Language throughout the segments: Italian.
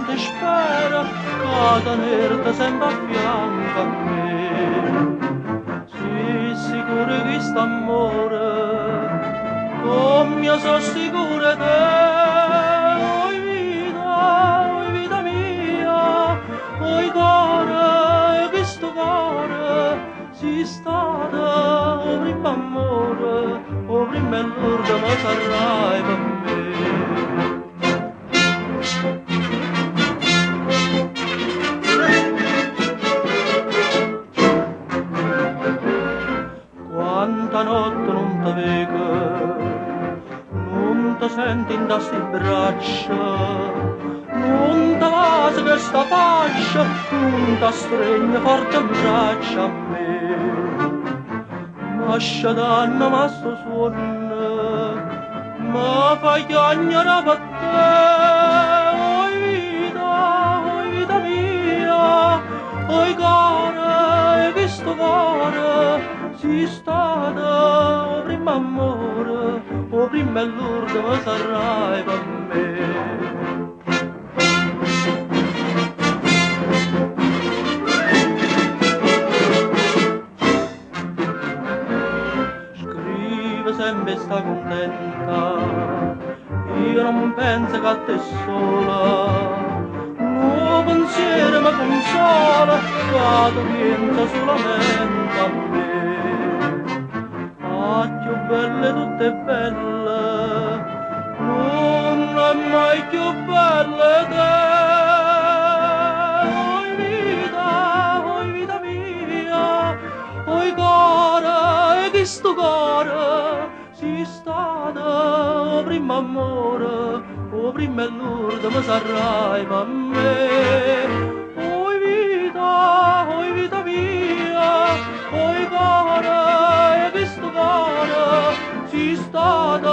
te spera, che tenerti sempre a fianco a me. Sii sicuro che quest'amore, come io sono sicura te, oi vita mia, oi cuore, questo cuore, si stata o prima amore, o prima l'urda ma sarai per me. Quanta notte non ti vedo, non ti senti in queste braccia, non ti vasi questa fascia, non ti stringe forte in braccia a me. Mascia danno ma sto suono, ma fai chiagnare per te, oi vita mia, oi cuore, questo cuore, si stata o prima amore, o prima l'urda ma sarai per me. Sempre sta contenta, io non penso che a te sola, un pensiero mi consola, che tu pensa solamente a me. Ah, più belle tutte belle, non è mai più belle te. Oi vita mia, oi cuore, e questo cuore, si stata o prima amore, o prima l'urda ma sarai per me. Oi vita mia, oi cuore, e questo cuore, si stata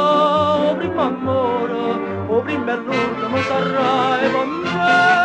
o prima amore, o prima l'urda ma sarai per me.